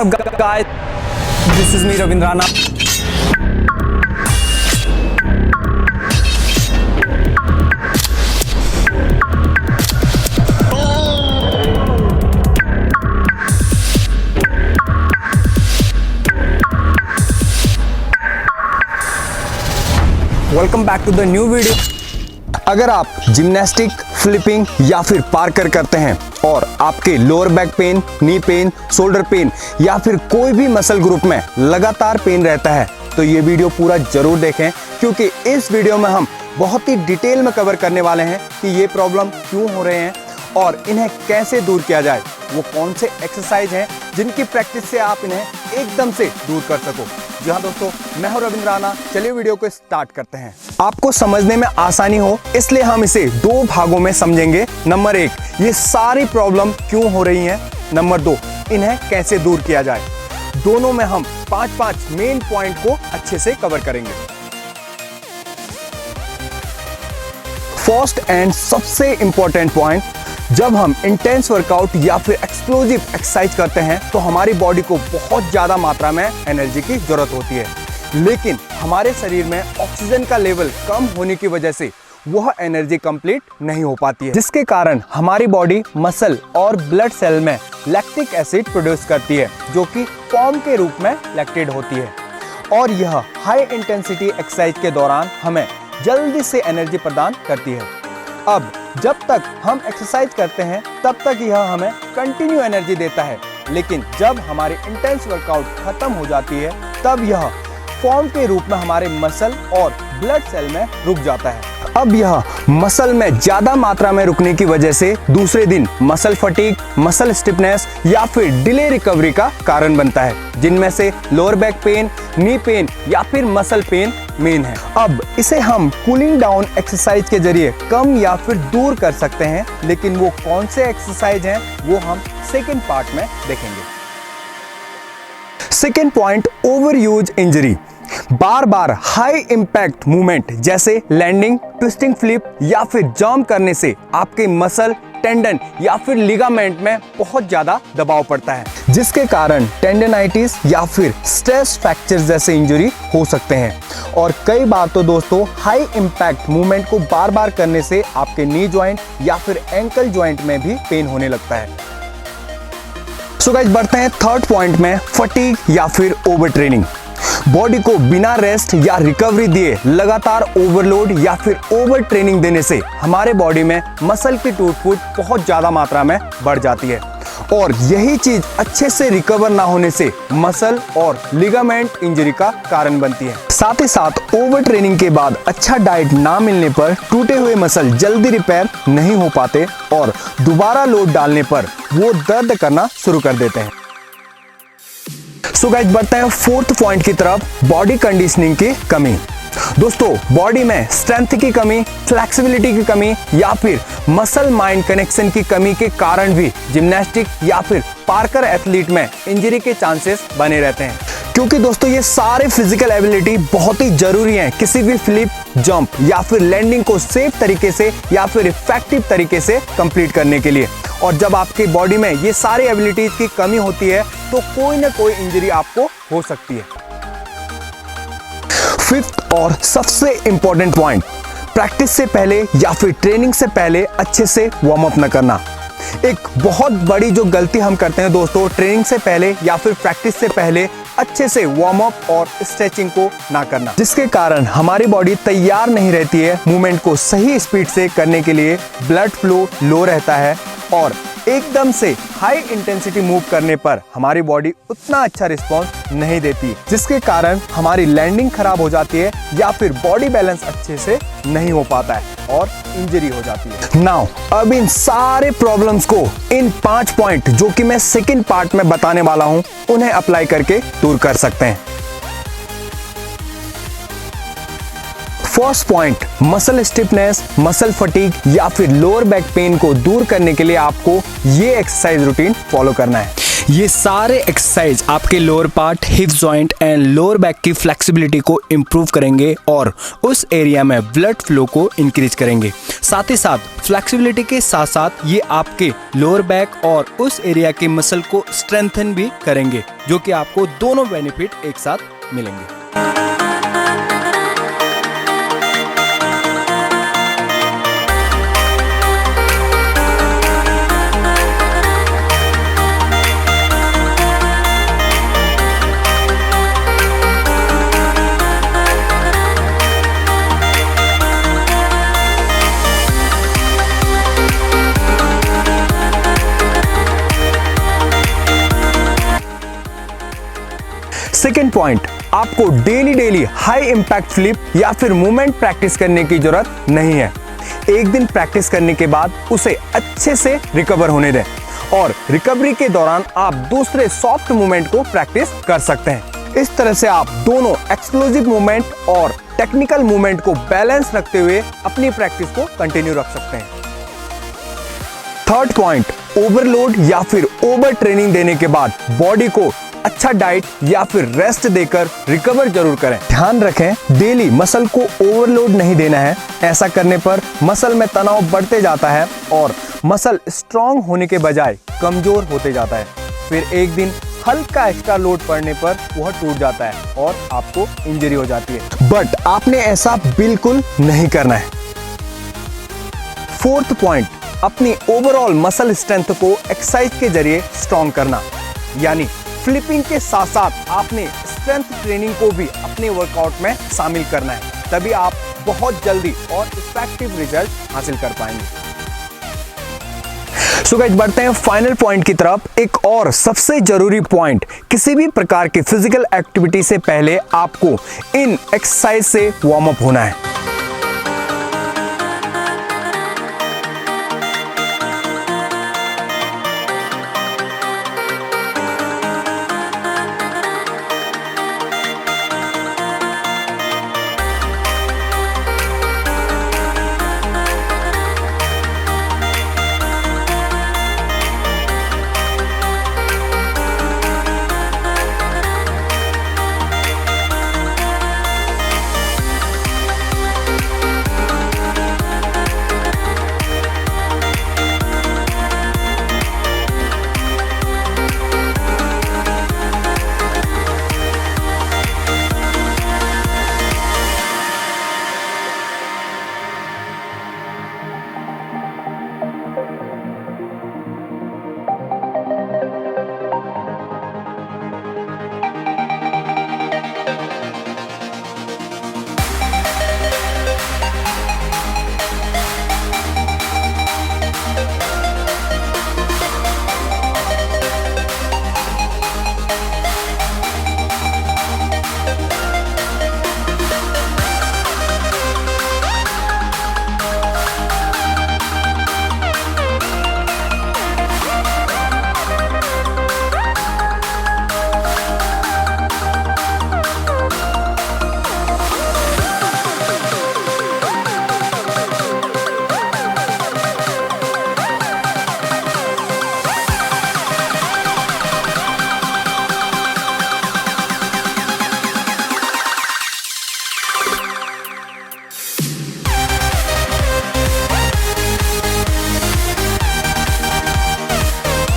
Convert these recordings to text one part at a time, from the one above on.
up guys, this is me Ravindrana. Welcome back to the new video. अगर आप gymnastic, flipping या फिर Parker करते हैं और आपके lower back pain, knee pain, shoulder pain या फिर कोई भी मसल ग्रुप में लगातार पेन रहता है तो ये वीडियो पूरा जरूर देखें, क्योंकि इस वीडियो में हम बहुत ही डिटेल में कवर करने वाले हैं कि ये प्रॉब्लम क्यों हो रहे हैं और इन्हें कैसे दूर किया जाए। वो कौन से एक्सरसाइज हैं जिनकी प्रैक्टिस से आप इन्हें एकदम से दूर कर सको। जी हाँ दोस्तों, मैं हूं रविंद्राना। चलिए वीडियो को स्टार्ट करते हैं। आपको समझने में आसानी हो इसलिए हम इसे दो भागों में समझेंगे। नंबर 1, ये सारी प्रॉब्लम क्यों हो रही हैं। नंबर 2, इन्हें कैसे दूर किया जाए। दोनों में हम 5 मेन पॉइंट को अच्छे से कवर करेंगे। फर्स्ट एंड सबसे इंपॉर्टेंट पॉइंट, जब हम इंटेंस वर्कआउट या फिर एक्सप्लोजिव एक्सरसाइज करते हैं तो हमारी बॉडी को बहुत ज्यादा मात्रा में एनर्जी की जरूरत होती है, लेकिन हमारे शरीर में ऑक्सीजन का लेवल कम होने की वजह से वह एनर्जी कंप्लीट नहीं हो पाती है, जिसके कारण हमारी बॉडी मसल और ब्लड सेल में लैक्टिक एसिड प्रोड्यूस करती है, जो कि फॉर्म के रूप में लैक्टेड होती है और यह हाई इंटेंसिटी एक्सरसाइज के दौरान हमें जल्दी से एनर्जी प्रदान करती है। अब जब तक हम एक्सरसाइज करते हैं तब तक यह हमें कंटिन्यू एनर्जी देता है, लेकिन जब हमारी इंटेंस वर्कआउट खत्म हो जाती है तब यह फॉर्म के रूप में हमारे मसल और ब्लड सेल में रुक जाता है। अब यह मसल में ज्यादा मात्रा में रुकने की वजह से दूसरे दिन मसल फटीग, मसल स्टिफनेस या फिर डिले रिकवरी का कारण बनता है, जिनमें से lower back pain, knee pain या फिर मसल पेन मेन है। अब इसे हम कूलिंग डाउन एक्सरसाइज के जरिए कम या फिर दूर कर सकते हैं, लेकिन वो कौन से एक्सरसाइज हैं वो हम सेकेंड पार्ट में देखेंगे। Second point, overuse injury. बार बार हाई इंपैक्ट मूवमेंट जैसे लैंडिंग, ट्विस्टिंग फ्लिप या फिर जंप करने से आपके मसल, टेंडन या फिर लिगामेंट में बहुत ज्यादा दबाव पड़ता है, जिसके कारण टेंडनाइटिस या फिर स्ट्रेस फ्रैक्चर जैसे इंजरी हो सकते हैं। और कई बार तो दोस्तों हाई इंपैक्ट मूवमेंट को बार बार करने से आपके नी जॉइंट या फिर एंकल जॉइंट में भी पेन होने लगता है। सो गाइस, बढ़ते हैं थर्ड पॉइंट में, फटीग या फिर ओवर ट्रेनिंग। बॉडी को बिना रेस्ट या रिकवरी दिए लगातार ओवरलोड या फिर ओवर ट्रेनिंग देने से हमारे बॉडी में मसल की टूट फूट बहुत ज्यादा मात्रा में बढ़ जाती है और यही चीज अच्छे से रिकवर ना होने से मसल और लिगामेंट इंजरी का कारण बनती है। साथ ही साथ ओवर ट्रेनिंग के बाद अच्छा डाइट ना मिलने पर टूटे हुए मसल जल्दी रिपेयर नहीं हो पाते और दोबारा लोड डालने पर वो दर्द करना शुरू कर देते हैं। सो गाइस, बढ़ते हैं फोर्थ पॉइंट की तरफ, बॉडी कंडीशनिंग की कमी। दोस्तों, बॉडी में स्ट्रेंथ की कमी, फ्लेक्सिबिलिटी की कमी या फिर मसल माइंड कनेक्शन की कमी के कारण भी जिम्नास्टिक या फिर पार्कर एथलीट में इंजरी के चांसेस बने रहते हैं, क्योंकि दोस्तों ये सारे फिजिकल एबिलिटी बहुत ही जरूरी हैं किसी भी फ्लिप, जंप या फिर लैंडिंग को सेफ तरीके से या फिर इफेक्टिव तरीके से कंप्लीट करने के लिए। और जब आपकी बॉडी में ये सारी एबिलिटीज की कमी होती है तो कोई ना कोई इंजरी आपको हो सकती है। फिफ्थ और सबसे इंपॉर्टेंट पॉइंट, प्रैक्टिस से पहले या फिर ट्रेनिंग से पहले अच्छे से वार्म अप न करना। एक बहुत बड़ी जो गलती हम करते हैं दोस्तों, ट्रेनिंग से पहले या फिर प्रैक्टिस से पहले अच्छे से वार्म अप और स्ट्रेचिंग को ना करना, जिसके कारण हमारी बॉडी तैयार नहीं रहती है मूवमेंट को सही स्पीड से करने के लिए। ब्लड फ्लो लो रहता है और एकदम से हाई इंटेंसिटी मूव करने पर हमारी बॉडी उतना अच्छा रिस्पॉन्स नहीं देती, जिसके कारण हमारी लैंडिंग खराब हो जाती है या फिर बॉडी बैलेंस अच्छे से नहीं हो पाता है और इंजरी हो जाती है। नाउ अब इन सारे प्रॉब्लम्स को इन 5 पॉइंट जो कि मैं सेकंड पार्ट में बताने वाला हूं उन्हें अप्लाई करके दूर कर सकते हैं। First point, muscle stiffness, muscle fatigue या फिर लोअर बैक पेन को दूर करने के लिए आपको ये एक्सरसाइज रूटीन फॉलो करना है। ये सारे एक्सरसाइज आपके lower part, hip joint and lower back की फ्लेक्सिबिलिटी को इम्प्रूव करेंगे और उस एरिया में ब्लड फ्लो को इंक्रीज करेंगे। साथ ही साथ फ्लेक्सिबिलिटी के साथ साथ ये आपके लोअर बैक और उस एरिया के मसल को स्ट्रेंथन भी करेंगे, जो कि आपको दोनों बेनिफिट एक साथ मिलेंगे। सेकेंड पॉइंट, आपको डेली हाई इंपैक्ट फ्लिप या फिर मूवमेंट प्रैक्टिस करने की जरूरत नहीं है। एक दिन प्रैक्टिस करने के बाद उसे अच्छे से रिकवर होने दें और रिकवरी के दौरान आप दूसरे सॉफ्ट मूवमेंट को प्रैक्टिस कर सकते हैं। इस तरह से आप दोनों एक्सप्लोसिव मूवमेंट और टेक्निकल मूवमेंट को बैलेंस रखते हुए अपनी प्रैक्टिस को कंटिन्यू रख सकते हैं। थर्ड पॉइंट, ओवरलोड या फिर ओवर ट्रेनिंग देने के बाद बॉडी को अच्छा डाइट या फिर रेस्ट देकर रिकवर जरूर करें। ध्यान रखें, डेली मसल को ओवरलोड नहीं देना है। ऐसा करने पर मसल में तनाव बढ़ते जाता है और मसल स्ट्रांग होने के बजाय कमजोर होते जाता है। फिर एक दिन हल्का एक्स्ट्रा लोड पड़ने पर वह टूट जाता है और आपको इंजरी हो जाती है। बट आपने ऐसा बिल्कुल नहीं करना है। फोर्थ पॉइंट, अपनी ओवरऑल मसल स्ट्रेंथ को एक्सरसाइज के जरिए स्ट्रांग करना, यानी फ्लिपिंग के साथ साथ आपने स्ट्रेंथ ट्रेनिंग को भी अपने वर्कआउट में शामिल करना है, तभी आप बहुत जल्दी और इफेक्टिव रिजल्ट हासिल कर पाएंगे। सो गाइस, बढ़ते हैं फाइनल पॉइंट की तरफ। एक और सबसे जरूरी पॉइंट, किसी भी प्रकार की फिजिकल एक्टिविटी से पहले आपको इन एक्सरसाइज से वार्म अप होना है।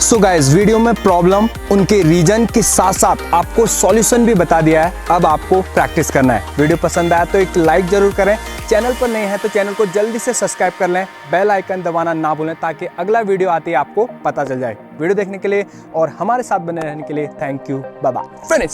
सो गाइस, वीडियो में प्रॉब्लम, उनके रीजन के साथ साथ आपको सॉल्यूशन भी बता दिया है। अब आपको प्रैक्टिस करना है। वीडियो पसंद आया तो एक लाइक जरूर करें। चैनल पर नए हैं तो चैनल को जल्दी से सब्सक्राइब कर लें। बेल आइकन दबाना ना भूलें ताकि अगला वीडियो आते ही आपको पता चल जाए। वीडियो देखने के लिए और हमारे साथ बने रहने के लिए thank you. Bye bye. Finish.